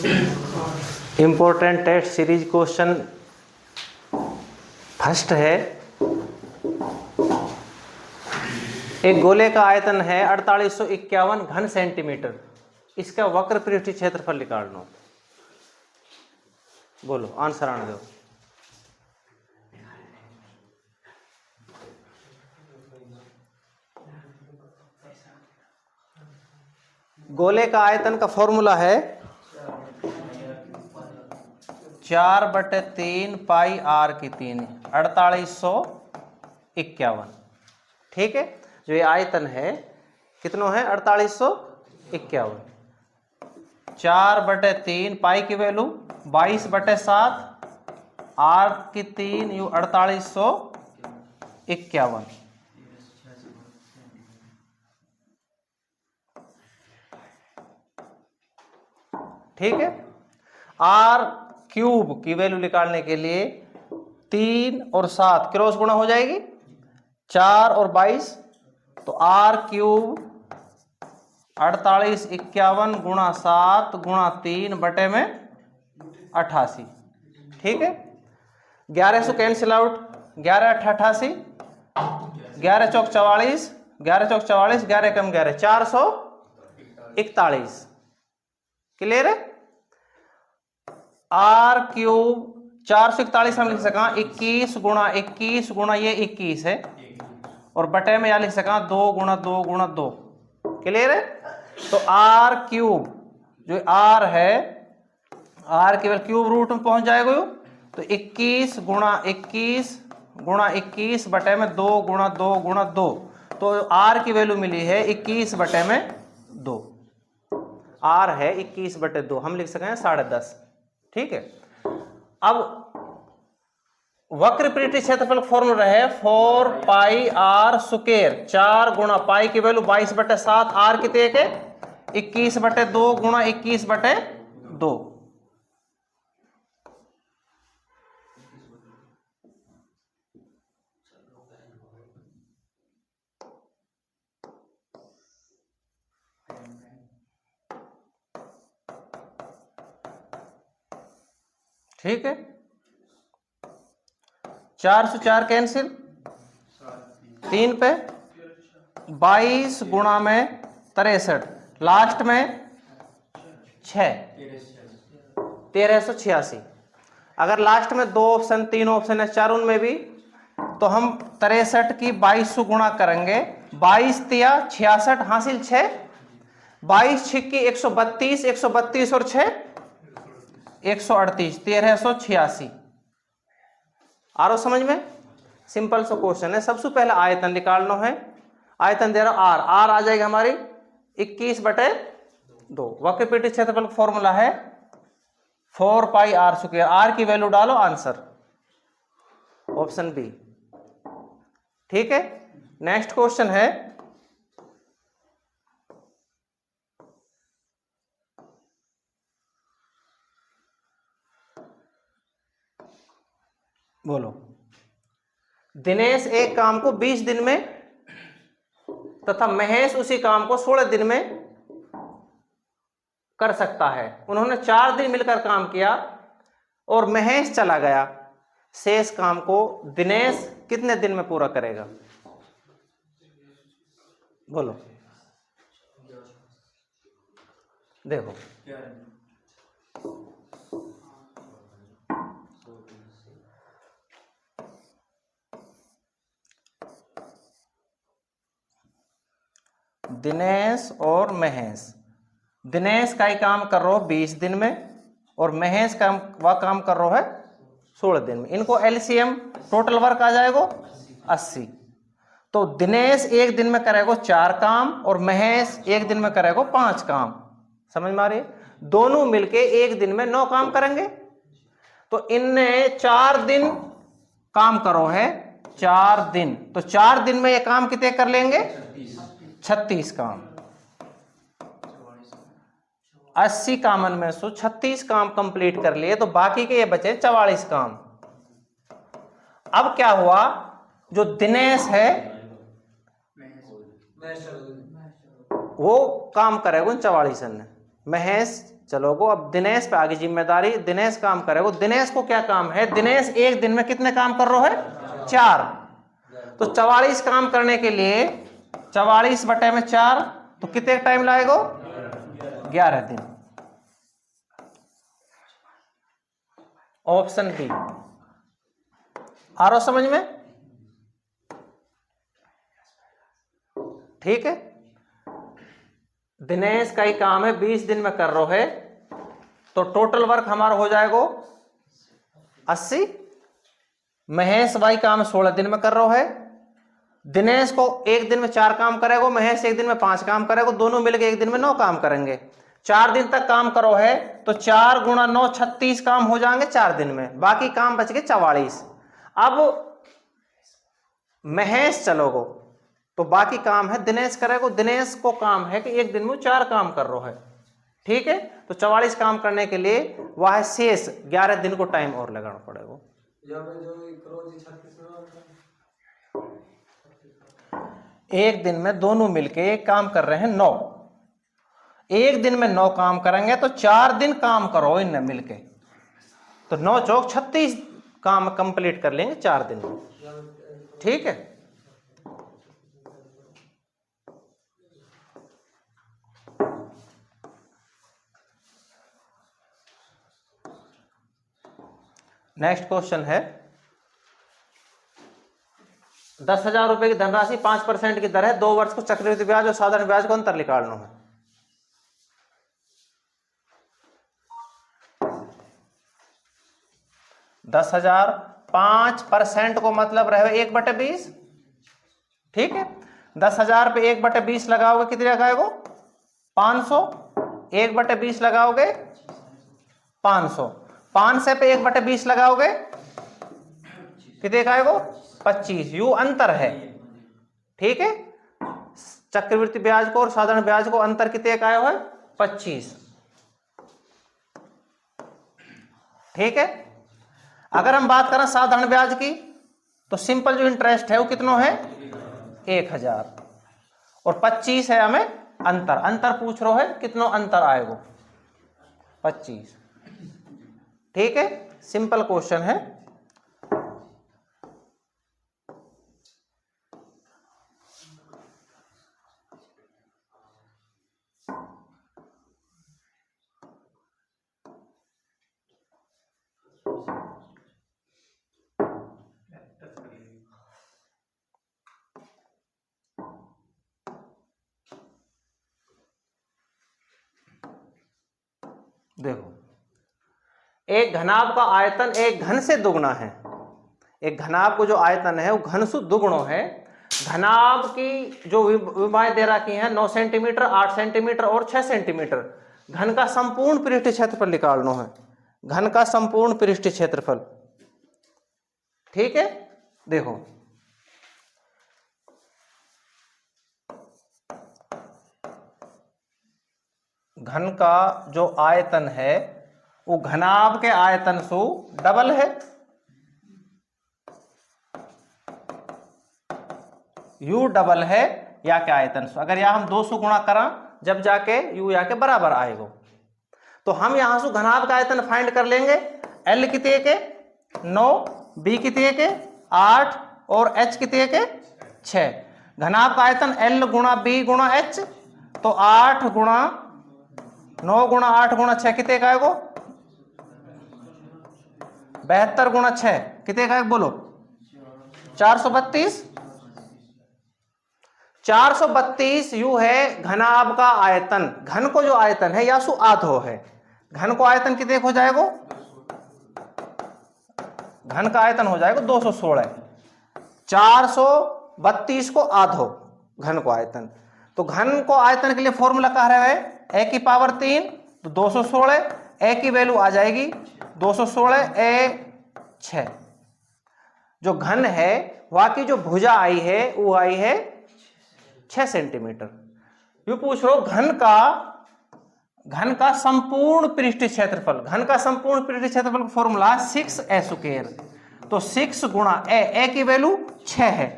Important test series question first है। एक गोले का आयतन है 4851 घन सेंटीमीटर, इसका वक्र पृष्ठीय क्षेत्रफल निकालना। बोलो आंसर आने दो। गोले का आयतन का फॉर्मूला है 4/3 पाई r की 3 4851। ठीक है, जो ये आयतन है कितना है 4851। 4/3 पाई की वैल्यू 22/7 r की 3 यू 4851। ठीक है, r क्यूब की वैल्यू निकालने के लिए 3 और 7 क्रॉस गुणा हो जाएगी, 4 और 22, तो r क्यूब 4851 गुणा 7 गुणा 3 बटे में 88। ठीक है, 1100 कैंसिल आउट, 11 8 88, 11 चौक 44, 11 चौक 44, 11 कम 11 441। क्लियर है। आर क्यूब 441 हम लिख सका 21 गुणा 21 गुणा ये 21 है, और बटे में या लिख सका 2 गुणा 2 गुणा 2। क्लियर है। तो आर क्यूब जो आर है, आर केवल क्यूब रूट में पहुंच जाएगा, तो 21 गुणा 21 गुणा 21 बटे में 2 गुणा 2 गुणा 2, तो आर की वैल्यू मिली है 21 बटे में 2। आर है 21/2, हम लिख सकें 10.5। ठीक है, अब वक्र पृष्ठीय क्षेत्रफल फॉर्मूला है 4 पाई r स्क्वायर। 4 गुणा पाई की वैल्यू 22/7, r कितने के 21/2 गुणा 21/2। ठीक है, 4 से 4 कैंसिल, 3 पे 22 गुणा में 63, लास्ट में 6 1386। अगर लास्ट में 2 ऑप्शन 3 ऑप्शन है, 4 उनमें भी, तो हम 63 की 22 गुणा करेंगे। 22 तिया 66 हासिल 6, 22 छिक्की 132, 132 और 6 138, 1386। आ रहा समझ में। सिंपल सा क्वेश्चन है। सबसे पहले आयतन निकालना है। आयतन दे रहा आर, आर आ जाएगा हमारी 21/2। वक्र पृष्ठीय क्षेत्रफल फॉर्मूला है 4 पाई r स्क्वायर। r की वैल्यू डालो, आंसर ऑप्शन बी। ठीक है, नेक्स्ट क्वेश्चन है बोलो। दिनेश एक काम को 20 दिन में तथा महेश उसी काम को 16 दिन में कर सकता है। उन्होंने 4 दिन मिलकर काम किया और महेश चला गया। शेष काम को दिनेश कितने दिन में पूरा करेगा? बोलो। देखो दिनेश और महेश, दिनेश का ही काम कर रहा हो 20 दिन में और महेश का वह काम कर रहा है 16 दिन में। इनको एलसीएम टोटल वर्क आ जाएगा 80। तो दिनेश एक दिन में करेगा 4 काम और महेश एक दिन में करेगा 5 काम। समझ में आ रही है। दोनों मिलके एक दिन में 9 काम करेंगे। तो इनने 4 दिन काम करो है, 4 दिन, तो 4 दिन में ये काम कितने कर लेंगे? 36 काम। 80 कामन में से 36 काम कंप्लीट कर लिए, तो बाकी के ये बचे 44 काम। अब क्या हुआ, जो दिनेश है वो काम करेगा उन 44 ने, महेश चलोगो। अब दिनेश पे आगे जिम्मेदारी, दिनेश काम करेगो। दिनेश को क्या काम है, दिनेश एक दिन में कितने काम कर रहा है, 4। तो 44 काम करने के लिए 44 बटे में 4 तो कितने टाइम लगेगा, 11 दिन। Option B. आ रहा समझ में, ठीक है। दिनेश का ही काम है 20 दिन में कर रहा है, तो टोटल वर्क हमारा हो जाएगा 80। महेश भाई काम 16 दिन में कर रहा है। दिनेश को एक दिन में 4 काम करेगा, महेश एक दिन में 5 काम करेगा, दोनों मिलकर एक दिन में 9 काम करेंगे। 4 दिन तक काम करो है तो 4 गुणा 9 36 काम हो जाएंगे 4 दिन में, बाकी काम बच गए 44। अब महेश चलोगो तो बाकी काम है दिनेश करेगा। दिनेश को काम है कि एक दिन में 4 काम कर रहा है, ठीक है। तो 44 काम करने के लिए वह शेष 11 दिन को टाइम और लगाना पड़ेगा। एक दिन में दोनों मिलके एक काम कर रहे हैं 9, एक दिन में 9 काम करेंगे तो 4 दिन काम करो इनमें मिलके, तो 9 चौक 36 काम कंप्लीट कर लेंगे 4 दिन में, ठीक है। नेक्स्ट क्वेश्चन है 10,000 रुपए की धनराशि 5% की दर है, 2 वर्ष को चक्रवृद्धि ब्याज और साधारण ब्याज को अंतर निकालना है। दस 5% को मतलब रहे 1/20, ठीक है। 10,000 पे 1/20 लगाओगे कितने लगाओगे, 500। 1/20 लगाओगे 500, 500 पे 1/20 लगाओगे कितने लगाओगे, 25। यू अंतर है, ठीक है। चक्रवृद्धि ब्याज को और साधारण ब्याज को अंतर कितने का है, 25, ठीक है। अगर हम बात करें साधारण ब्याज की तो सिंपल जो इंटरेस्ट है वो कितना है, 1000, और 25 है हमें अंतर। अंतर पूछ रहा है कितना अंतर आएगा, 25, ठीक है। सिंपल क्वेश्चन है। देखो, एक घनाभ का आयतन एक घन से दुगुना है। एक घनाभ को जो आयतन है वो घन से दुगुना है। घनाभ की जो विमाएं दे रखी हैं 9 सेंटीमीटर, 8 सेंटीमीटर और 6 सेंटीमीटर। घन का संपूर्ण पृष्ठ क्षेत्रफल निकालना है, घन का संपूर्ण पृष्ठ क्षेत्रफल, ठीक है। देखो घन का जो आयतन है वो घनाभ के आयतन से डबल है। यू डबल है या के आयतन से। अगर यहां हम 200 गुणा करा जब जाके यू या के बराबर आएगा, तो हम यहां से घनाभ का आयतन फाइंड कर लेंगे। एल कितने के 9, बी कितने के 8 और एच कितने के 6। घनाभ का आयतन एल गुणा बी गुणा एच, तो 8 गुणा 9 गुणा 8 गुणा 6 कितने का आएगा, 72 गुणा 6 कितने का है बोलो, 432। 432 यू है घनाभ का आयतन। घन को जो आयतन है या सु आधो है। घन को आयतन कितने हो जाएगा, घन का आयतन हो जाएगा 216। 432 को आधो घन को आयतन। तो घन को आयतन के लिए फॉर्मूला कह रहे हैं ए की पावर 3, तो 216। ए की वैल्यू आ जाएगी 216 ए 6। जो घन है वहां की जो भुजा आई है वो आई है 6 सेंटीमीटर। यू पूछ लो घन का संपूर्ण पृष्ठ क्षेत्रफल। घन का संपूर्ण पृष्ठ क्षेत्रफल का फॉर्मूला 6a स्क्वायर। तो 6 गुणा ए की वैल्यू 6 है,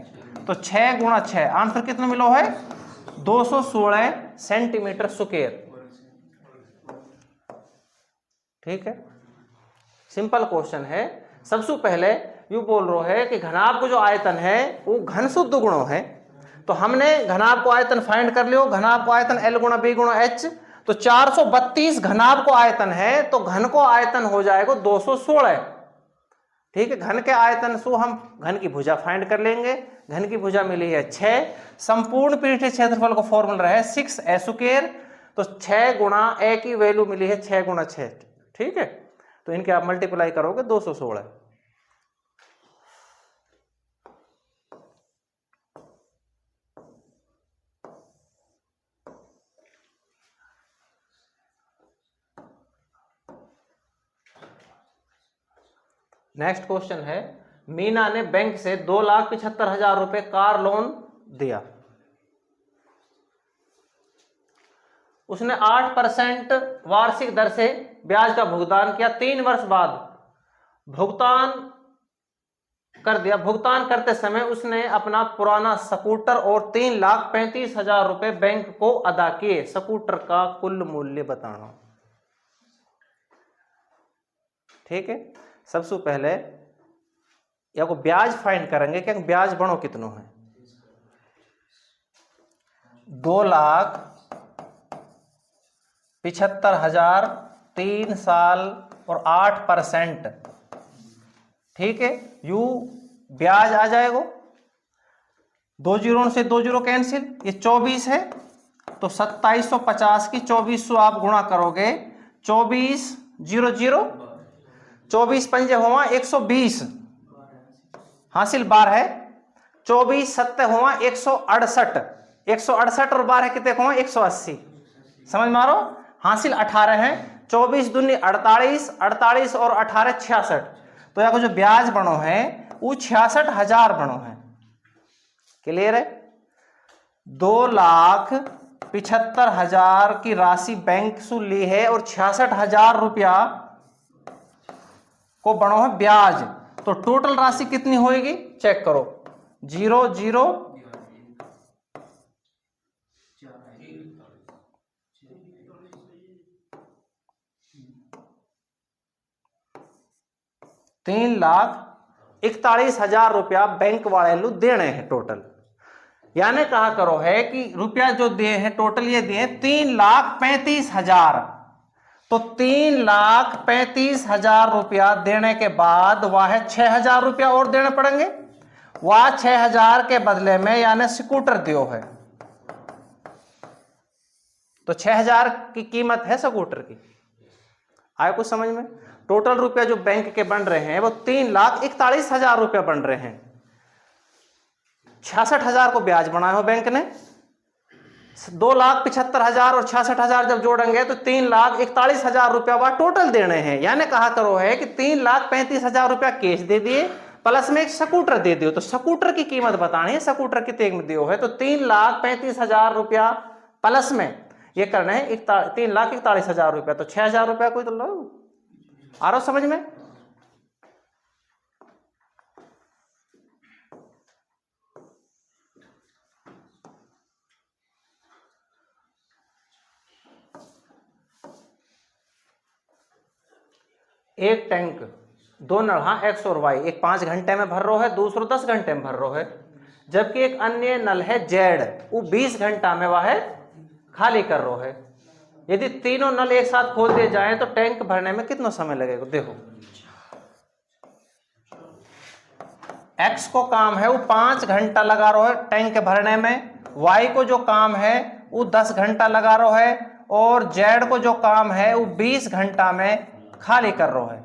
तो 6 गुणा 6 आंसर कितना मिलो है 216 सेंटीमीटर स्क्वायर। ठीक है, सिंपल क्वेश्चन है। सबसे पहले यू बोल रहे है कि घनाभ को जो आयतन है वो घन शुद्ध गुणों है, तो हमने घनाभ को आयतन फाइंड कर लियो। घनाभ को आयतन L गुणा B गुणा H, तो 432 घनाभ को आयतन है, तो घन को आयतन हो जाएगा 216। ठीक है, घन के आयतन से हम घन की भुजा फाइंड कर लेंगे। घन की भुजा मिली है 6, संपूर्ण पृष्ठीय क्षेत्रफल को फॉर्मूला है 6a स्क्वायर, तो 6 गुणा a की वैल्यू मिली है 6 गुणा 6। ठीक है, तो इनके आप मल्टीप्लाई करोगे 216। नेक्स्ट क्वेश्चन है, मीना ने बैंक से 2,75,000 रुपए कार लोन दिया। उसने 8% वार्षिक दर से ब्याज का भुगतान किया। 3 वर्ष बाद भुगतान कर दिया। भुगतान करते समय उसने अपना पुराना स्कूटर और 3,35,000 रुपए बैंक को अदा किए। स्कूटर का कुल मूल्य बताना। ठीक है, सबसे पहले या को ब्याज फाइंड करेंगे कि ब्याज बनो कितनों है। 2,75,000 3 साल और 8%। ठीक है, यू ब्याज आ जाएगा। 2 जीरो से 2 जीरो कैंसिल, ये 24 है, तो 2750 की 2400 आप गुणा करोगे। 24 0 0, 24 पंजे हुआ 120, हासिल 12 है। 24 7 हुआ 168, 168 और 12 कितने हुआ 180। समझ मारो, हासिल 18 है। 24 दूनी 48, 48 और 18 66। तो यहाँ को जो ब्याज बनो है वो 66,000 बनो है। क्लियर है? 2,75,000 की राशि बैंक से ली है और 66,000 रुपया को बनो है ब्याज। तो टोटल राशि कितनी होगी चेक करो। 0 0 3,41,000 रुपया बैंक वाले लो देने हैं टोटल। यानी कहा करो है कि रुपया जो दिए हैं टोटल ये दिए 3,35,000। तो 3,35,000 रुपया देने के बाद वह 6,000 रुपया और देने पड़ेंगे। वह 6,000 के बदले में यानी स्कूटर दियो है। तो 6,000 की कीमत है स्कूटर की। आए कुछ समझ में? टोटल रुपया जो बैंक के बन रहे हैं वो 3,41,000 रुपया बन रहे हैं। 66,000 को ब्याज बनाया हो बैंक ने। 2,75,000 और 66,000 जब जोड़ेंगे तो 3,41,000 रुपया वह टोटल देने हैं। यानी कहा करो है कि 3,35,000 रुपया कैश दे दिए प्लस में एक स्कूटर दे दियो। तो स्कूटर की कीमत बतानी है, स्कूटर कितने में दियो है। तो 3,35,000 रुपया प्लस में ये करना है 3,41,000 रुपया। तो 6,000 रुपया कोई तो लो। आ रहा समझ में? एक टैंक दो नल, हाँ एक्स और वाई, एक 5 घंटे में भर रहा है, दूसरा 10 घंटे में भर रहा है। जबकि एक अन्य नल है जेड, वो 20 घंटा में वह खाली कर रहा है। यदि तीनों नल एक साथ खोल दिए जाएं तो टैंक भरने में कितना समय लगेगा? देखो एक्स को काम है वो 5 घंटा लगा रहा है टैंक भरने में, वाई को जो काम है वो 10 घंटा लगा रहा है, और जेड को जो काम है वो 20 घंटा में खाली कर रहा है।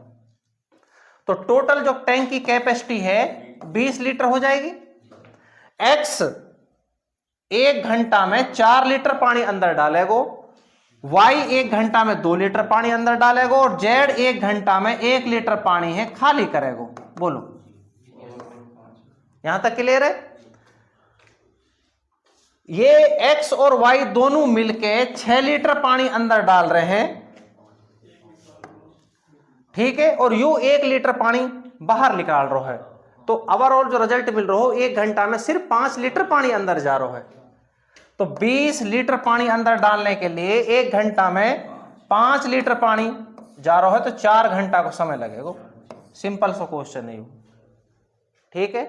तो टोटल जो टैंक की कैपेसिटी है 20 लीटर हो जाएगी। एक्स 1 घंटा में 4 लीटर पानी अंदर डालेगो, वाई 1 घंटा में 2 लीटर पानी अंदर डालेगो, और जेड 1 घंटा में 1 लीटर पानी है खाली करेगो। बोलो यहां तक क्लियर है? ये एक्स और वाई दोनों मिलके 6 लीटर पानी अंदर डाल रहे हैं, ठीक है, और यू 1 लीटर पानी बाहर निकाल रहा है। तो ओवरऑल जो रिजल्ट मिल रहा हो 1 घंटा में सिर्फ 5 लीटर पानी अंदर जा रहा है। तो 20 लीटर पानी अंदर डालने के लिए 1 घंटा में 5 लीटर पानी जा रहा है तो 4 घंटा को समय लगेगा। सिंपल सा क्वेश्चन है। ठीक है,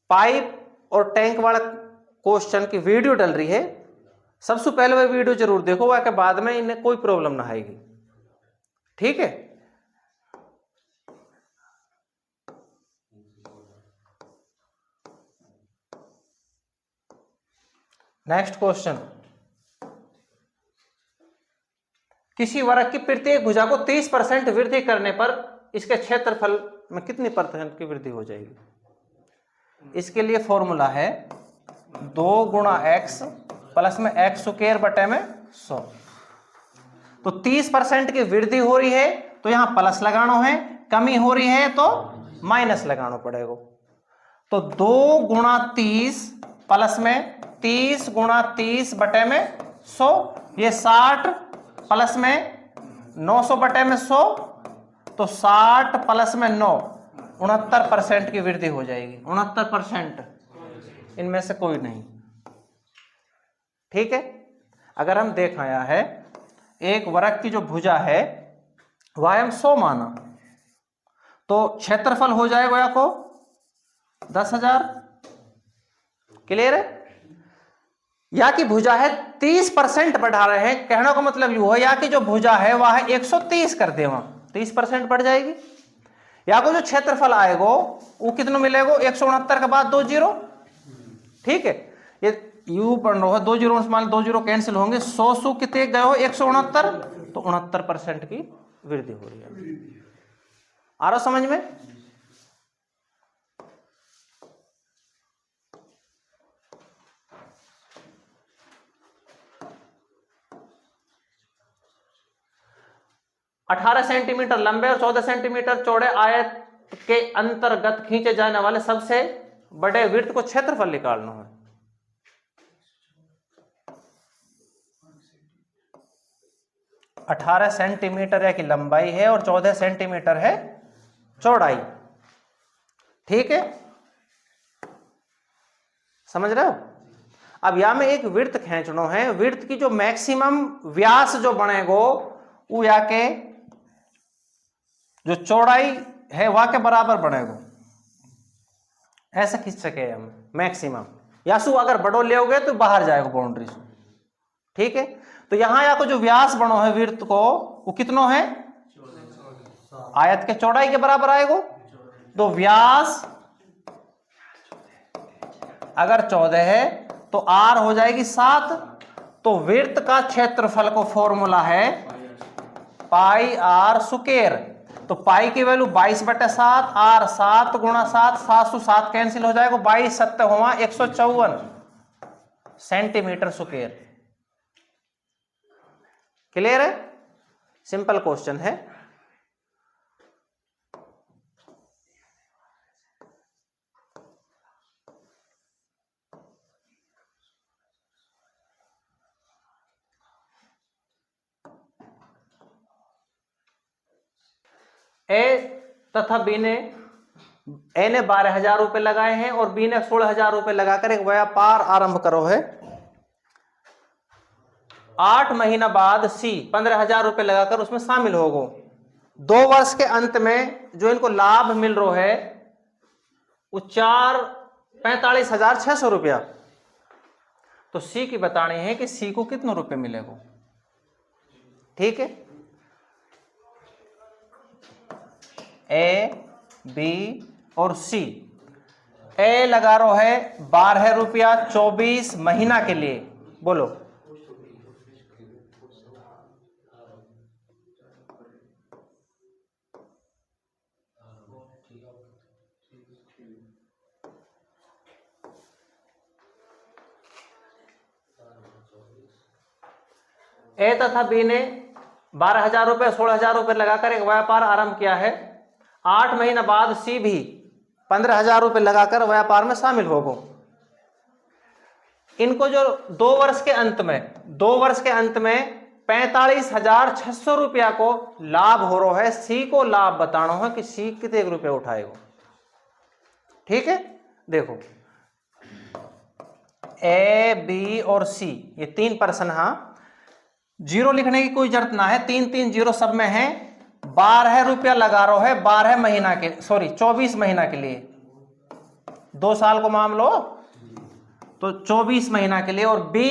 पाइप और टैंक वाला क्वेश्चन की वीडियो डल रही है, सबसे पहले वह वीडियो जरूर देखो, वह के बाद में इन्हें कोई प्रॉब्लम ना आएगी। ठीक है, नेक्स्ट क्वेश्चन, किसी वृत्त की प्रत्येक भुजा को 30% वृद्धि करने पर इसके क्षेत्रफल में कितनी % की वृद्धि हो जाएगी। इसके लिए फॉर्मूला है 2 गुणा x प्लस में x स्क्वायर बटे में 100। तो 30% की वृद्धि हो रही है तो यहां प्लस लगाना है, कमी हो रही है तो माइनस लगाना पड़ेगा। तो 2 गुणा 30 प्लस में 30 गुणा 30 बटे में 100, ये 60 प्लस में 900 बटे में 100, तो 60 प्लस में 9 69% की वृद्धि हो जाएगी। 69%, इनमें से कोई नहीं। ठीक है, अगर हम देख आया है एक वृत्त की जो भुजा है वह हम 100 माना, तो क्षेत्रफल हो जाएगा या को 10,000। क्लियर है, या की भुजा है 30% बढ़ा रहे हैं, कहने का मतलब यू है या कि जो भुजा है वह है 130 कर दे, वहां 30% बढ़ जाएगी। या को जो क्षेत्रफल आएगा वो कितना मिलेगा, 169 के बाद 2 जीरो। ठीक है, ये यू पढ़ रहा है 2 जीरो, मान 2 जीरो कैंसिल होंगे, 100 कितने गए हो 169, तो 69% की वृद्धि हो रही है। आ रहा समझ में। अठारह सेंटीमीटर लंबे और 14 सेंटीमीटर चौड़े आयत के अंतर्गत खींचे जाने वाले सबसे बड़े वृत्त को क्षेत्रफल निकालना है। अठारह सेंटीमीटर की लंबाई है और 14 सेंटीमीटर है चौड़ाई। ठीक है, समझ रहे हो। अब यहां में एक वृत्त खींचना है, वृत्त की जो मैक्सिमम व्यास जो बनेगो वो या के जो चौड़ाई है वह के बराबर बनेगा, ऐसा खींच सके हम मैक्सिमम। यासु अगर बड़ो लेओगे तो बाहर जाएगा बाउंड्री से। ठीक है, तो यहां या को जो व्यास बनो है वृत्त को वो कितना है, आयत के चौड़ाई के बराबर आएगा। तो व्यास अगर 14 है तो आर हो जाएगी 7। तो वृत्त का क्षेत्रफल को फॉर्मूला है पाई आर स्क्वायर। तो पाई की वैल्यू 22/7, आर 7 गुणा 7, 707 कैंसिल हो जाएगा, 22 7 हुआ 154 सेंटीमीटर स्क्वायर। क्लियर है, सिंपल क्वेश्चन है। ए तथा बी ने, ए ने 12,000 रुपए लगाए हैं और बी ने 16,000 रुपए लगाकर एक व्यापार आरंभ करो है। 8 महीना बाद सी 15,000 रुपए लगाकर उसमें शामिल होगो। 2 वर्ष के अंत में जो इनको लाभ मिल रहा है वो 45,600 रुपया। तो सी की बतानी है कि सी को कितने रुपए मिलेगा। ठीक है, ए बी और सी। ए लगा रो है 12 रुपया 24 महीना के लिए, बोलो। ए तथा बी ने 12,000 रुपए 16,000 रुपए लगाकर एक व्यापार आरंभ किया है। 8 महीना बाद सी भी 15,000 रुपए लगाकर व्यापार में शामिल होगा। इनको जो 2 वर्ष के अंत में 45,600 रुपया को लाभ हो रहा है। सी को लाभ बताना है कि सी कितने रुपए उठाएगा। ठीक है, देखो ए बी और सी ये 3 पर्सन। हाँ, जीरो लिखने की कोई जरूरत ना है, 3 जीरो सब में है। 12 रुपया लगा रहा है 12 महीना के, सॉरी 24 महीना के लिए, 2 साल को मान लो तो 24 महीना के लिए। और बी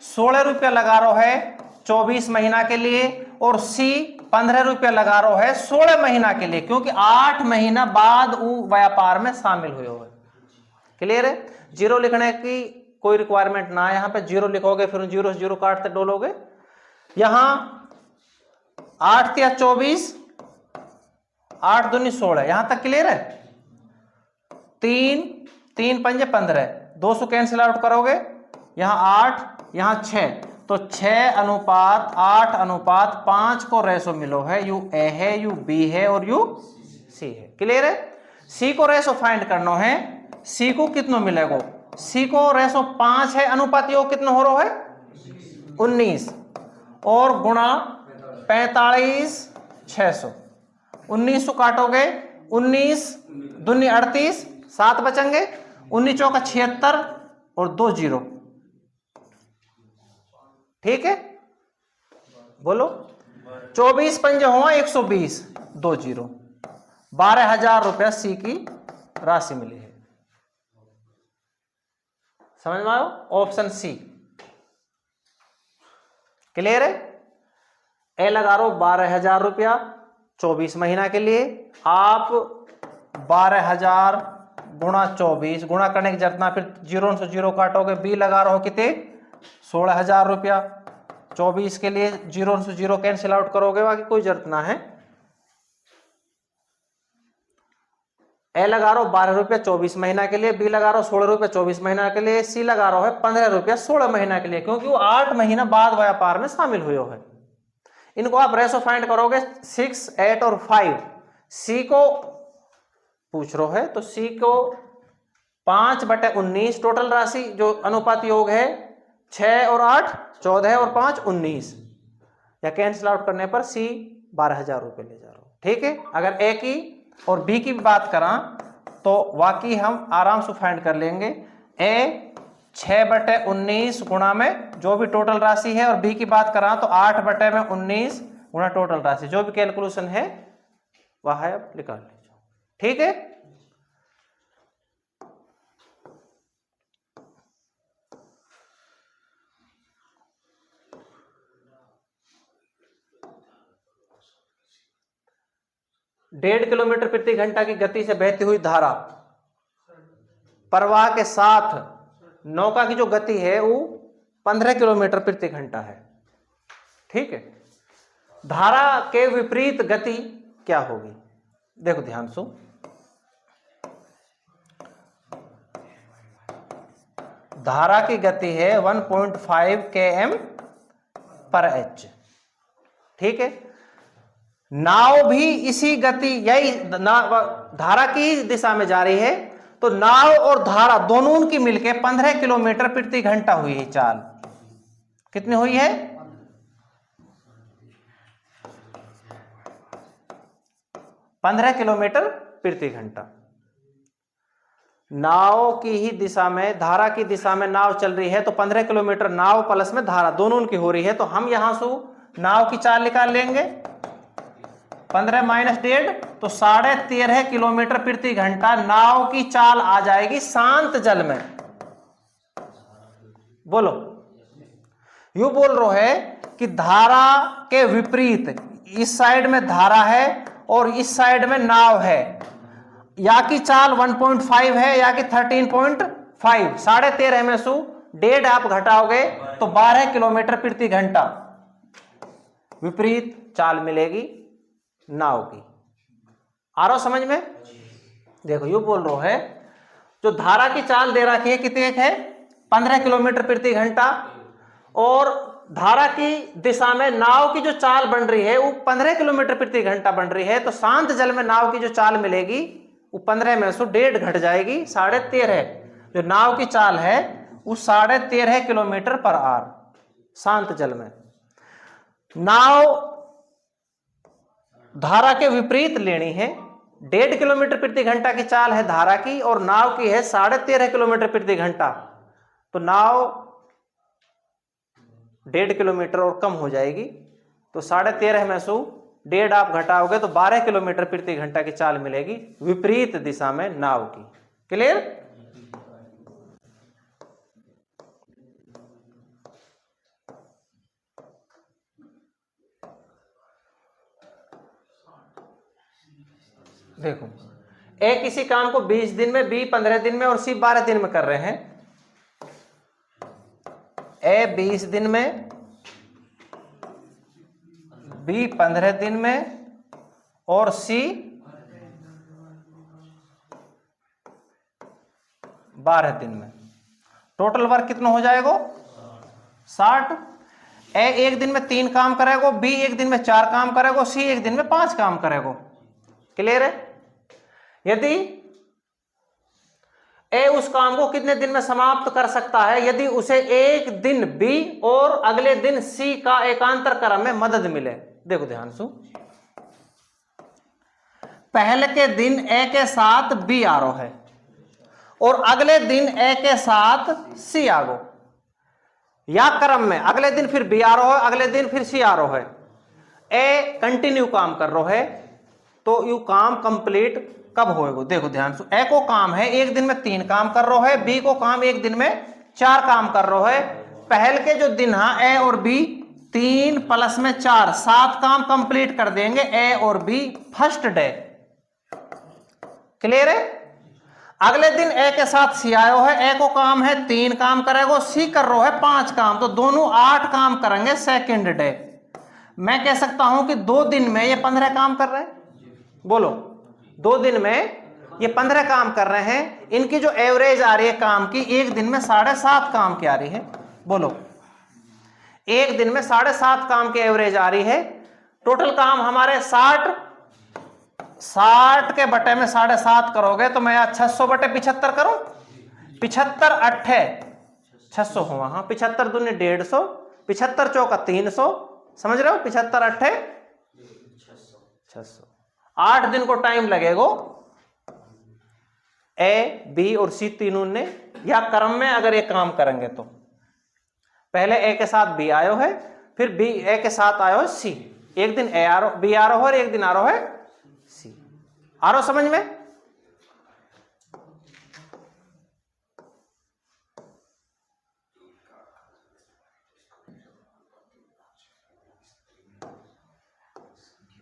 16 रुपया लगा रहा है 24 महीना के लिए। और सी 15 रुपया लगा रहा है 16 महीना के लिए, क्योंकि 8 महीना बाद वो व्यापार में शामिल हुए हुए। क्लियर है? जीरो लिखने की कोई रिक्वायरमेंट ना है, यहां पे जीरो लिखोगे फिर जीरो से जीरो काटते डोलोगे। यहां 8 या 24, 8 दूनी 16, यहां तक क्लियर है? 3 पंजे 15, 200 कैंसिल आउट करोगे, यहां 8 यहां 6, तो 6:8:5 को रेशो मिलो है। यू ए है, यू बी है और यू सी है। क्लियर है? सी को रेशो फाइंड करना है। सी को कितना मिलेगा? सी को रेशो 5 है, अनुपात योग कितना हो रहा है? 19 और गुणा 45,600। 1900 काटोगे, 19 दूनी 38, 7 बचेंगे, 19 चौका 76 और 2 जीरो। ठीक है, बोलो। 24 पंजे हुआ 120, 2 जीरो। 12,000 रुपया सी की राशि मिली है। समझ में आयो? ऑप्शन सी क्लियर है? ए लगा रो 12,000 रुपया 24 महीना के लिए। आप 12,000 गुणा 24 गुणा करने की जरूरत ना, फिर जीरो से जीरो काटोगे। बी लगा रहा हो कितने? 16,000 रुपया 24 के लिए। जीरो से जीरो कैंसिल आउट करोगे, बाकी कोई जरूरत ना है। ए लगा रहा हो 12 रुपया 24 महीना के लिए। बी लगा रहा हो 16 रुपया 24 महीना के लिए। सी लगा रहा है 15 रुपया 16 महीना के लिए, क्योंकि वो 8 महीना बाद व्यापार में शामिल हुए है। इनको आप रेशो फाइंड करोगे 6, 8 और 5। सी को पूछ रहे है तो सी को 5/19 टोटल राशि जो अनुपात योग है, 6 और 8 14 और 5 19, या कैंसिल आउट करने पर सी 12,000 रुपये ले जा रहा हूं। ठीक है? अगर ए की और बी की बात करा तो वाकई हम आराम से फाइंड कर लेंगे। ए 6/19 गुणा में जो भी टोटल राशि है, और बी की बात करा तो 8/19 गुणा टोटल राशि, जो भी कैलकुलेशन है वह है, अब निकाल लीजिए। ठीक है? डेढ़ किलोमीटर प्रति घंटा की गति से बहती हुई धारा प्रवाह के साथ नौका की जो गति है वो 15 किलोमीटर प्रति घंटा है। ठीक है? धारा के विपरीत गति क्या होगी? देखो ध्यान से, धारा की गति है 1.5 km/h। ठीक है? नाव भी इसी गति, यही धारा की दिशा में जा रही है, तो नाव और धारा दोनों की मिलके 15 किलोमीटर प्रति घंटा हुई है चाल। कितनी हुई है? 15 किलोमीटर प्रति घंटा। नाव की ही दिशा में, धारा की दिशा में नाव चल रही है, तो 15 किलोमीटर नाव प्लस में धारा दोनों की हो रही है। तो हम यहां से नाव की चाल निकाल लेंगे। 15 माइनस 1.5 तो 13.5 किलोमीटर प्रति घंटा नाव की चाल आ जाएगी शांत जल में। बोलो, यू बोल रहे है कि धारा के विपरीत, इस साइड में धारा है और इस साइड में नाव है, या की चाल 1.5 है या कि 13.5, 13.5 में से 1.5 आप घटाओगे तो 12 किलोमीटर प्रति घंटा विपरीत चाल मिलेगी नाव की। आ रहा समझ में? देखो यू बोल रहे है जो धारा की चाल दे रखी है कितनी है? 15 किलोमीटर प्रति घंटा, और धारा की दिशा में नाव की जो चाल बन रही है वो 15 किलोमीटर प्रति घंटा बन रही है। तो शांत जल में नाव की जो चाल मिलेगी वो 15 में से 1.5 घट जाएगी, 13.5। जो नाव की चाल है वो 13.5 किलोमीटर पर आवर शांत जल में। नाव धारा के विपरीत लेनी है। 1.5 किलोमीटर प्रति घंटा की चाल है धारा की, और नाव की है 13.5 किलोमीटर प्रति घंटा। तो नाव 1.5 किलोमीटर और कम हो जाएगी। तो 13.5 में से 1.5 आप घटाओगे तो 12 किलोमीटर प्रति घंटा की चाल मिलेगी विपरीत दिशा में नाव की। क्लियर? देखो, ए किसी काम को 20 दिन में, बी 15 दिन में और सी 12 दिन में कर रहे हैं। ए 20 दिन में, बी 15 दिन में और सी 12 दिन में। टोटल वर्क कितना हो जाएगा? 60। ए एक दिन में 3 काम करेगा, बी एक दिन में 4 काम करेगा, सी एक दिन में 5 काम करेगा। क्लियर है? यदि ए उस काम को कितने दिन में समाप्त कर सकता है? यदि उसे एक दिन बी और अगले दिन सी का एकांतर क्रम में मदद मिले। देखो ध्यान से, पहले के दिन ए के साथ बी आरो है और अगले दिन ए के साथ सी आगो, या क्रम में अगले दिन फिर बी आरो है, अगले दिन फिर सी आरो है। ए कंटिन्यू काम कर रहा है, तो यू काम कंप्लीट कब होएगा? देखो ध्यान से, ए को काम है एक दिन में 3 काम कर रहा है, बी को काम एक दिन में 4 काम कर रहा है। पहले के जो दिन हाँ ए और बी 3 प्लस में 4 7 काम कंप्लीट कर देंगे ए और बी फर्स्ट डे। क्लियर है? अगले दिन ए के साथ सी आयो है, ए को काम है 3 काम करेगा, सी कर रहा है 5 काम, तो दोनों 8 काम करेंगे सेकेंड डे। मैं कह सकता हूं कि 2 दिन में ये 15 काम कर रहे हैं। बोलो, 2 दिन में ये 15 काम कर रहे हैं। इनकी जो एवरेज आ रही है काम की, एक दिन में 7.5 काम की आ रही है। बोलो, एक दिन में 7.5 काम की एवरेज आ रही है। टोटल काम हमारे 60 के बटे में 7.5 करोगे तो मैं 600 बटे 75 करूं। 75 8 600 हुआ, हाँ 75 दूनी 150, 75 चौका 300, समझ रहे हो? 75 8 600। 8 दिन को टाइम लगेगा ए, बी और सी तीनों ने, या क्रम में अगर ये काम करेंगे तो। पहले ए के साथ बी आयो है, फिर बी ए के साथ आयो है सी, एक दिन ए आरो बी आरो है और एक दिन आरो है सी। आरो समझ में?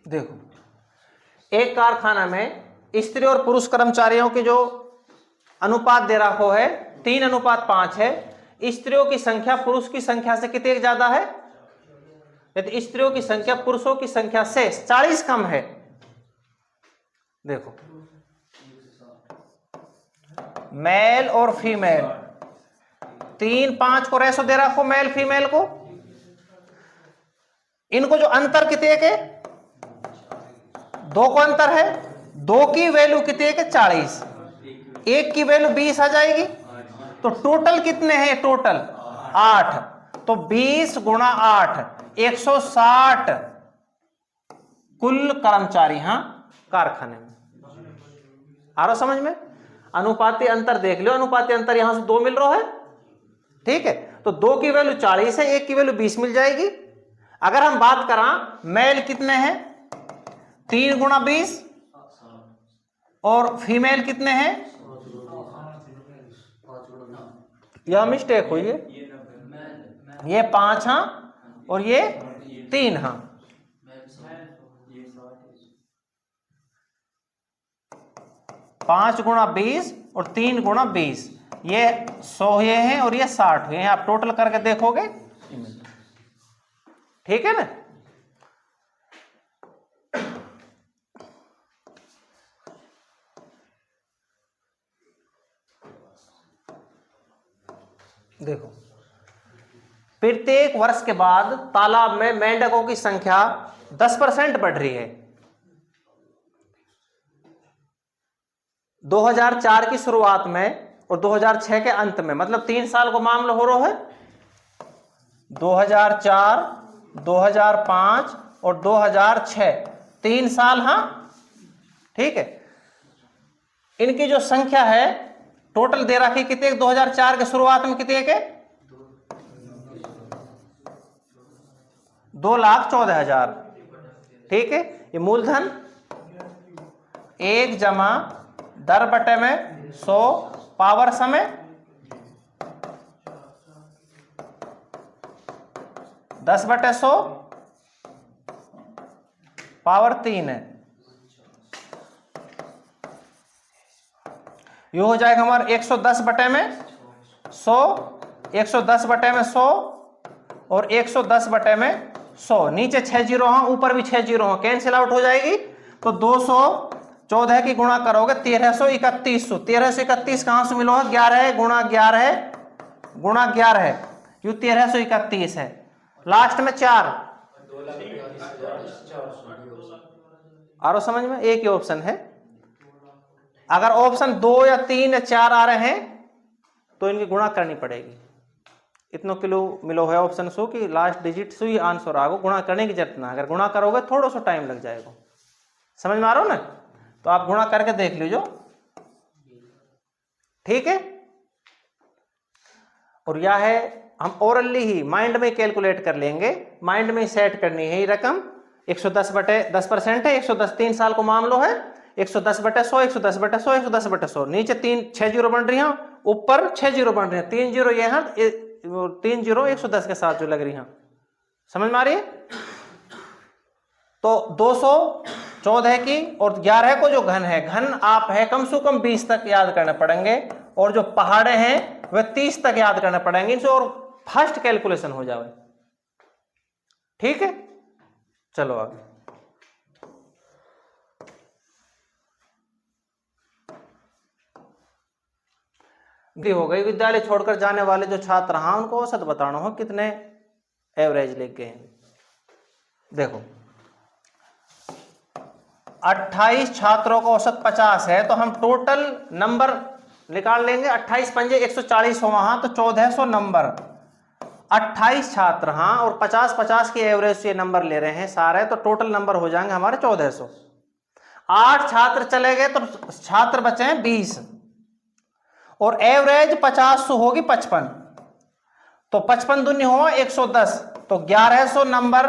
देखो, एक कारखाना में स्त्री और पुरुष कर्मचारियों की जो अनुपात दे रखा है 3:5 है। स्त्रियों की संख्या पुरुष की संख्या से कितने ज्यादा है? यदि स्त्रियों की संख्या पुरुषों की संख्या से 40 कम है। देखो, मेल और फीमेल 3:5 को रेशो दे रखो मेल फीमेल को। इनको जो अंतर कितने के? 2 को अंतर है। 2 की वैल्यू कितने के? 40। 1 की वैल्यू 20 आ जाएगी। तो टोटल कितने हैं? टोटल 8। तो 20 गुणा 8 160 कुल कर्मचारी हाँ कारखाने में। आ रहा समझ में? अनुपाती अंतर देख लो, अनुपाती अंतर यहां से 2 मिल रहा है। ठीक है, तो 2 की वैल्यू 40 है, 1 की वैल्यू 20 मिल जाएगी। अगर हम बात करें मेल कितने हैं? 3 गुणा 20 और फीमेल कितने हैं? यह मिस्टेक हुई है, ये 5 हाँ और ये 3 हाँ। पांच गुणा 20 और 3 गुणा 20, ये 100 ये है और ये 60 है। आप टोटल करके देखोगे, ठीक है ना? देखो, प्रत्येक वर्ष के बाद तालाब में मेंढकों की संख्या 10% बढ़ रही है। 2004 की शुरुआत में और 2006 के अंत में, मतलब 3 साल को मामला हो रहा है। 2004, 2005 और 2006 3 साल हाँ, ठीक है। इनकी जो संख्या है टोटल दे रखी कितने? 2004 के शुरुआत में कितने के? 2,14,000। ठीक है, ये मूलधन 1 जमा दर बटे में 100 पावर समय 10/100 पावर 3 है। ये हो जाएगा हमारा 110 बटे में 100, 110 बटे में 100 और 110 बटे में 100। नीचे 6 जीरो हैं, ऊपर भी 6 जीरो हैं, कैंसिल आउट हो जाएगी। तो 214 की गुणा करोगे 1331। 1331 कहां से मिलो है? 11 गुणा 11 गुणा 11, यू 1331 है। लास्ट में 4 आरो समझ में, एक ही ऑप्शन है। अगर ऑप्शन 2 या 3 या 4 आ रहे हैं तो इनकी गुणा करनी पड़ेगी। इतनो किलो मिलो है ऑप्शन सो कि लास्ट डिजिट से ही आंसर आगो, गुणा करने की जरूरत ना। अगर गुणा करोगे थोड़ा सा टाइम लग जाएगा, समझ में आ रहा हो ना? तो आप गुणा करके देख लीजिए, ठीक है। और यह है हम ओरली ही माइंड में कैलकुलेट कर लेंगे, माइंड में सेट करनी है ये रकम। 110 बटे 10% है, 110 3 साल को मामलो है। 110 बटे 100, 110 बटे 100, 110 बटे 100। नीचे 6 जीरो बन रही हैं, ऊपर 6 जीरो बन रही हैं। 3 जीरो ये हैं, 3 जीरो 110 के साथ जो लग रही हैं, समझ में आ रही है? तो 214 की और 11 को जो घन है, घन आप है कम से कम 20 तक याद करने पड़ेंगे, और जो पहाड़े हैं वह 30 तक याद करने पड़ेंगे इनसे, और फर्स्ट कैलकुलेशन हो जाए। ठीक है, चलो आगे। हो गई। विद्यालय छोड़कर जाने वाले जो छात्र हैं उनको औसत बताना हो कितने एवरेज लेके हैं। देखो 28 छात्रों का औसत 50 है, तो हम टोटल नंबर निकाल लेंगे। 28 पंजे 140 हो वहां, तो 1400 नंबर। 28 छात्र हाँ, और 50-50 की एवरेज से नंबर ले रहे हैं सारे, तो टोटल नंबर हो जाएंगे हमारे 1400। 8 छात्र चले गए तो छात्र बचे हैं 20, और एवरेज 50 होगी 55, तो 55 दूनी हुआ 110, तो 1100 नंबर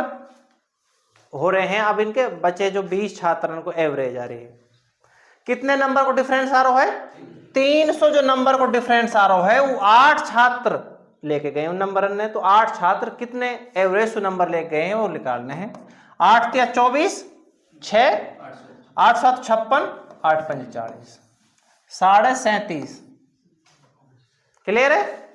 हो रहे हैं। अब इनके बचे जो 20 छात्रों को एवरेज आ रही है, कितने नंबर को डिफरेंस आ रहा है? 300 जो नंबर को डिफरेंस आ रहा है वो 8 छात्र लेके गए उन नंबर ने। तो 8 छात्र कितने एवरेज नंबर लेके गए हैं वो निकालने हैं। 8 या 24, 6 8 7 56, 8 5 40, 37.5। क्लियर है?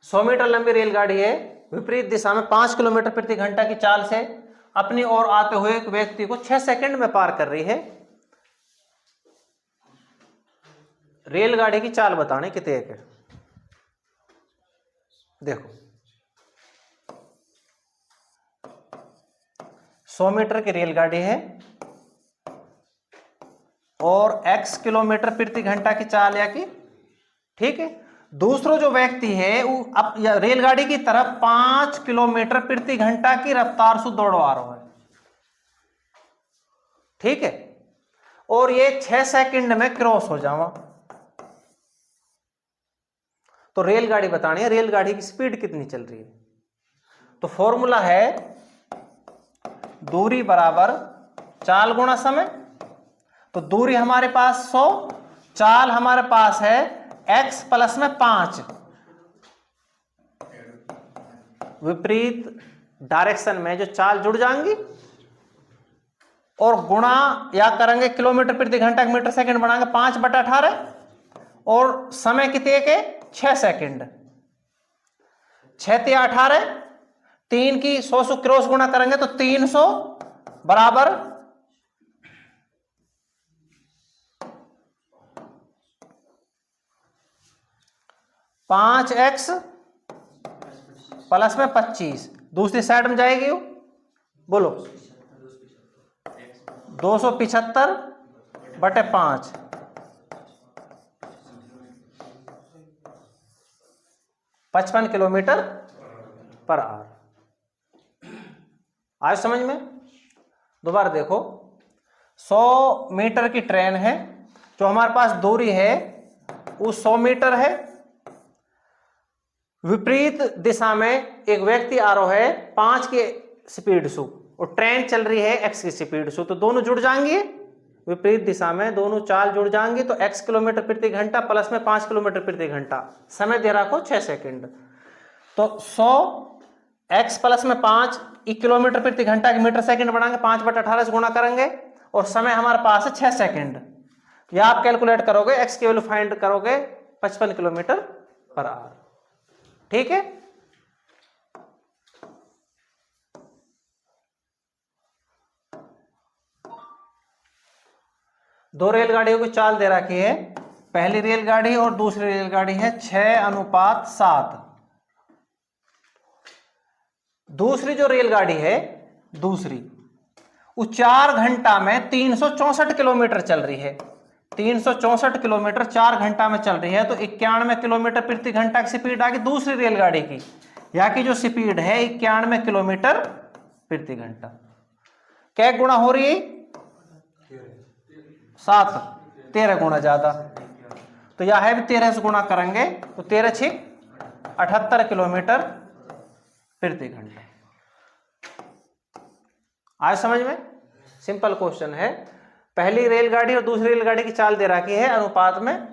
सौ मीटर लंबी रेलगाड़ी है, विपरीत दिशा में 5 किलोमीटर प्रति घंटा की चाल से अपनी ओर आते हुए एक व्यक्ति को 6 सेकंड में पार कर रही है। रेलगाड़ी की चाल बताने कितने है? देखो 100 मीटर की रेलगाड़ी है और x किलोमीटर प्रति घंटा की चाल या की, ठीक है। दूसरा जो व्यक्ति है वो अब रेलगाड़ी की तरफ 5 किलोमीटर प्रति घंटा की रफ्तार से दौड़वा रहा है, ठीक है, और ये 6 सेकंड में क्रॉस हो जावा। तो रेलगाड़ी बतानी है रेलगाड़ी की स्पीड कितनी चल रही है। तो फॉर्मूला है दूरी बराबर चाल गुणा समय। तो दूरी हमारे पास 100, चाल हमारे पास है x प्लस में 5, विपरीत डायरेक्शन में जो चाल जुड़ जाएंगी, और गुणा या करेंगे किलोमीटर प्रति घंटा मीटर सेकंड बनाएंगे 5/18, और समय कितने के 6 सेकंड। 6 या 18, 3 की 100 से क्रॉस गुणा करेंगे तो 300 बराबर 5x प्लस में 25। दूसरी साइड में जाएगी वो, बोलो 275/5, 55 किलोमीटर पर आवर। आज समझ में? दोबारा देखो, 100 मीटर की ट्रेन है, जो हमारे पास दूरी है वो 100 मीटर है। विपरीत दिशा में एक व्यक्ति आरोह है 5 की स्पीड से और ट्रेन चल रही है x की स्पीड से, तो दोनों जुड़ जाएंगे। विपरीत दिशा में दोनों चाल जुड़ जाएंगी, तो x किलोमीटर प्रति घंटा प्लस में 5 किलोमीटर प्रति घंटा, समय दे रखो 6 सेकंड। तो 100 x प्लस में 5 किलोमीटर प्रति घंटा के मीटर सेकंड बढ़ाएंगे, 5/18 से गुणा करेंगे और समय हमारे पास है 6 सेकंड। या आप कैलकुलेट करोगे, x की वैल्यू फाइंड करोगे 55 किलोमीटर पर आवर। ठीक है, दो रेलगाड़ियों की चाल दे रखी है। पहली रेलगाड़ी और दूसरी रेलगाड़ी है 6:7। दूसरी जो रेलगाड़ी है दूसरी वो 4 घंटा में 364 किलोमीटर चल रही है। 364 किलोमीटर 4 घंटा में चल रही है, तो 91 किलोमीटर प्रति घंटा की स्पीड आ गई दूसरी रेलगाड़ी की। यहाँ की जो स्पीड है 91 किलोमीटर प्रति घंटा। क्या गुणा हो रही है? 7, 13 गुणा ज्यादा, तो यह है भी 13 से गुणा करेंगे तो 13×6 78 किलोमीटर प्रति घंटा। आज समझ में? सिंपल क्वेश्चन है। पहली रेलगाड़ी और दूसरी रेलगाड़ी की चाल दे रखी है अनुपात में।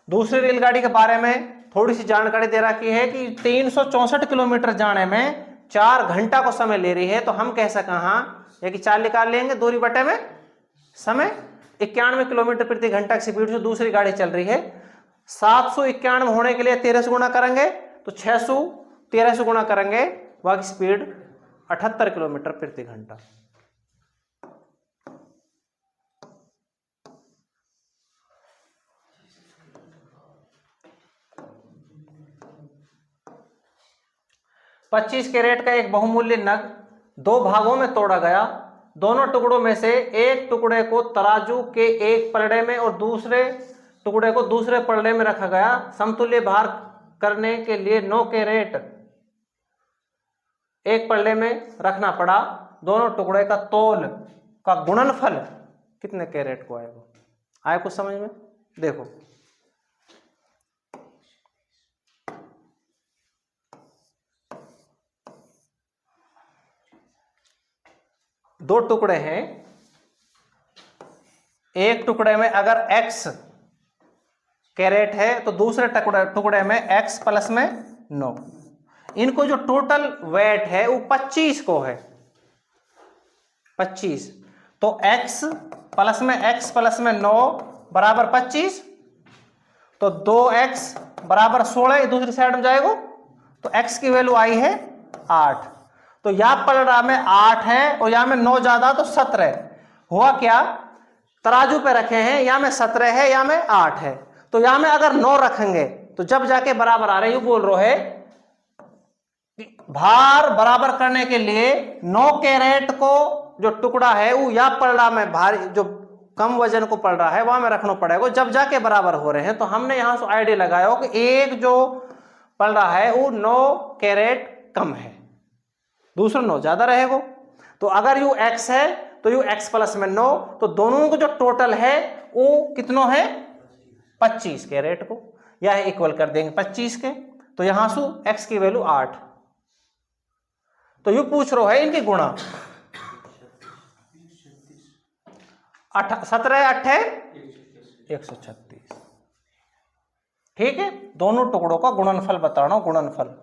दूसरी रेलगाड़ी के बारे में थोड़ी सी जानकारी दे रखी है कि 364 किलोमीटर जाने में 4 घंटा को समय ले रही है, तो हम कह सकें हाँ ये कि चाल निकाल लेंगे दूरी बटे में समय। 91 किलोमीटर प्रति घंटा की स्पीड से दूसरी गाड़ी चल रही है। 791 होने के लिए 13 से गुणा करेंगे तो 613 से गुणा करेंगे, वह की स्पीड 78 किलोमीटर प्रति घंटा। $25 कैरेट का एक बहुमूल्य नग 2 भागों में तोड़ा गया। दोनों टुकड़ों में से एक टुकड़े को तराजू के एक पलड़े में और दूसरे टुकड़े को दूसरे पलड़े में रखा गया। समतुल्य भार करने के लिए 9 कैरेट एक पलड़े में रखना पड़ा। दोनों टुकड़े का तौल का गुणनफल कितने कैरेट को आएगा? आए कुछ समझ में? देखो, दो टुकड़े हैं, एक टुकड़े में अगर x कैरेट है तो दूसरे टुकड़े में x प्लस में 9। इनको जो टोटल वेट है वो 25 को है, 25। तो x प्लस में 9 बराबर 25, तो 2x बराबर 16 दूसरी साइड में जाएगा, तो x की वैल्यू आई है 8। तो या पलड़ा में 8 है और या में 9 ज्यादा तो 17। हुआ क्या, तराजू पे रखे हैं, या में 17 है या में 8 है, तो या में अगर 9 रखेंगे तो जब जाके बराबर आ रहे, यू बोल रहे है भार बराबर करने के लिए 9 कैरेट को जो टुकड़ा है वो या पलड़ा में भारी जो कम वजन को पड़ रहा है वहां में रखना पड़ेगा जब जाके बराबर हो रहे हैं। तो हमने यहां से आइडिया लगाया हो कि एक जो पड़ रहा है वो 9 कैरेट कम है, दूसरा 9 ज्यादा रहेगा। तो अगर यू x है तो यू x प्लस में 9, तो दोनों को जो टोटल है वो कितना है 25 कैरेट को, यह इक्वल कर देंगे 25 के। तो यहां से x की वैल्यू 8। तो यू पूछ रहा है इनकी गुणा 17 8 है 136। ठीक है, दोनों टुकड़ों का गुणनफल बताना, गुणनफल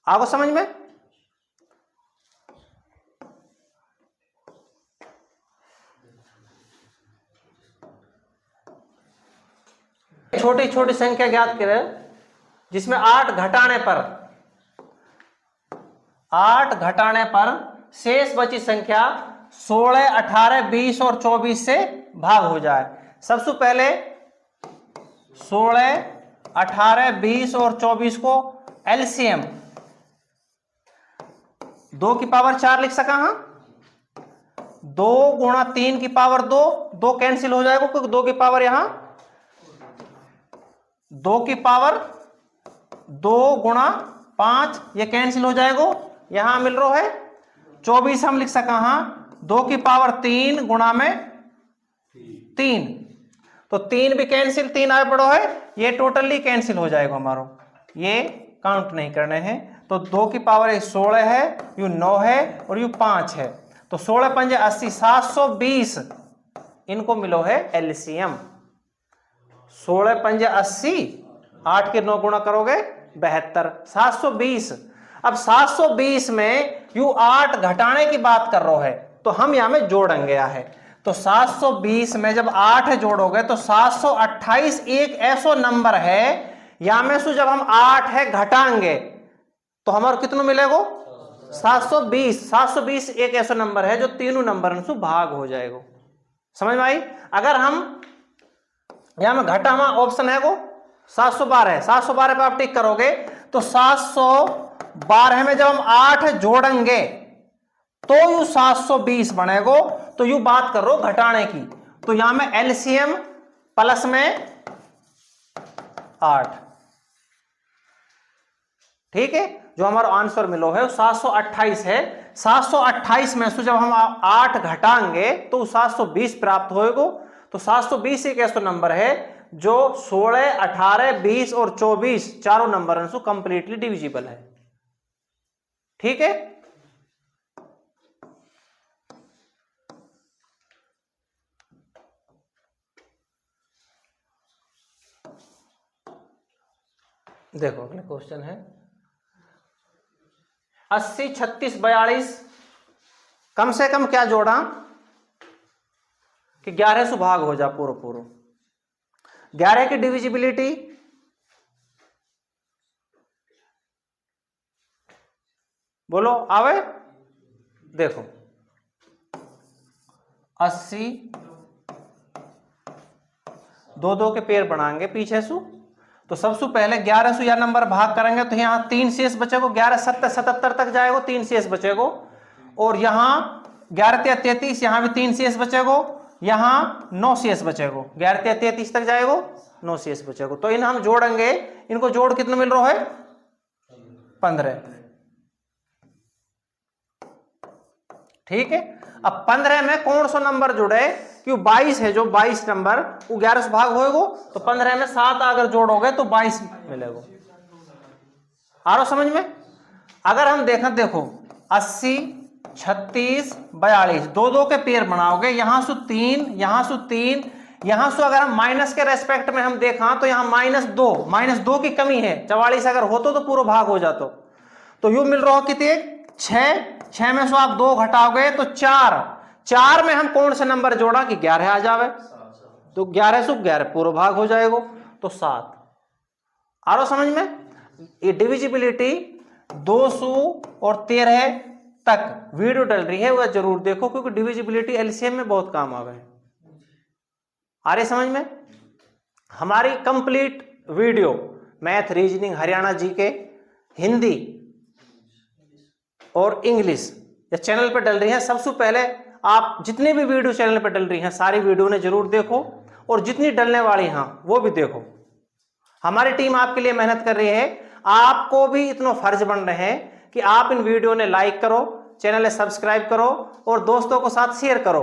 आपको समझ में? छोटी छोटी संख्या ज्ञात करें जिसमें 8 घटाने पर शेष बची संख्या 16, 18, 20 और 24 से भाग हो जाए। सबसे पहले 16, 18, 20 और 24 को एलसीएम 2 की पावर 4 लिख सका। हाँ, 2 गुणा 3 की पावर 2, 2 कैंसिल हो जाएगा क्योंकि 2 की पावर यहां 2 की पावर 2 गुणा 5 ये कैंसिल हो जाएगा, यहां मिल रहा है 24 हम लिख सका। हाँ, 2 की पावर 3 गुणा में 3 तो 3 भी कैंसिल, 3 आगे बढ़ो है, ये टोटली कैंसिल हो जाएगा हमारा, ये काउंट नहीं करने हैं। तो 2 की पावर 16 है, यू 9 है और यू 5 है। तो 16 पंजे 80, 720 इनको मिलो है एलसीएम। 16 पंजे 80, 8 के 9 गुणा करोगे 72, 720। अब 720 में यू 8 घटाने की बात कर रहे है, तो हम यहां में जोड़ेंगे है। तो 720 में जब 8 जोड़ोगे तो 728 एक ऐसा नंबर है, यहां में से जब हम 8 है घटाएंगे तो हमारा कितना मिलेगा 720। 720 एक ऐसा नंबर है जो तीनों नंबर से भाग हो जाएगा। समझ में आई? अगर हम यहां में घटा हुआ ऑप्शन है वो 712 है, 712 पे आप टिक करोगे तो 712 में जब हम 8 जोड़ेंगे तो यू 720 बनेगा। तो यू बात कर रहे हो घटाने की, तो यहां में एलसीएम प्लस में 8, ठीक है। जो हमारा आंसर मिलो है 728 है। 728 में से जब हम 8 घटाएंगे तो 720 प्राप्त होएगा। तो 720 एक ऐसा नंबर है जो 16, 18, 20 और 24 चारों नंबर से कंप्लीटली डिविजिबल है, ठीक है। देखो अगला क्वेश्चन है 80, 36, 42 कम से कम क्या जोड़ा कि 11 से भाग हो जा पूरा पूरा। 11 की डिविजिबिलिटी बोलो आवे। देखो 80 दो के पेड़ बनाएंगे पीछे से, तो सबसे पहले 11 से यह नंबर भाग करेंगे तो यहां 3 शेष बचेगा, 11 7 77 तक जाएगा, 3 शेष बचेगा। और यहां 11 33 यहां भी 3 शेष बचेगा, यहां 9 शेष बचेगा, 11 33 तक जाएगा, 9 शेष बचेगा। तो इन हम जोड़ेंगे, इनको जोड़ कितना मिल रहा है 15, ठीक है। अब 15 में कौन सा नंबर जुड़े, क्यों 22 है, जो 22 नंबर वो 11 से भाग होएगा, तो 15 में 7 अगर जोड़ोगे तो 22 मिलेगा। आ रहा समझ में? अगर हम देखें, देखो 80, 36, 42 दो के पेयर बनाओगे, यहां से 3, यहां से 3, यहां से अगर हम माइनस के रेस्पेक्ट में हम देखा तो यहां -2 की कमी है। 44 अगर होतो तो पूरा भाग हो जाता। तो यू मिल रहा हो कितने 6 में से आप 2 घटाओगे तो 4 में हम कौन सा नंबर जोड़ा कि 11 आ जावे, तो 11 से 11 पूरा भाग हो जाएगा, तो 7। आ रहा समझ में? ये डिविजिबिलिटी 200 और 13 तक वीडियो डल रही है, वह जरूर देखो, क्योंकि डिविजिबिलिटी एलसीएम में बहुत काम आवे। आ रही समझ में? हमारी complete video math, reasoning, Haryana GK, Hindi और इंग्लिश या चैनल पर डल रही है। सबसे पहले आप जितनी भी वीडियो चैनल पर डल रही हैं सारी वीडियो ने जरूर देखो, और जितनी डलने वाली हैं वो भी देखो। हमारी टीम आपके लिए मेहनत कर रही है, आपको भी इतना फर्ज बन रहे हैं कि आप इन वीडियो ने लाइक करो, चैनल ने सब्सक्राइब करो और दोस्तों को साथ शेयर करो।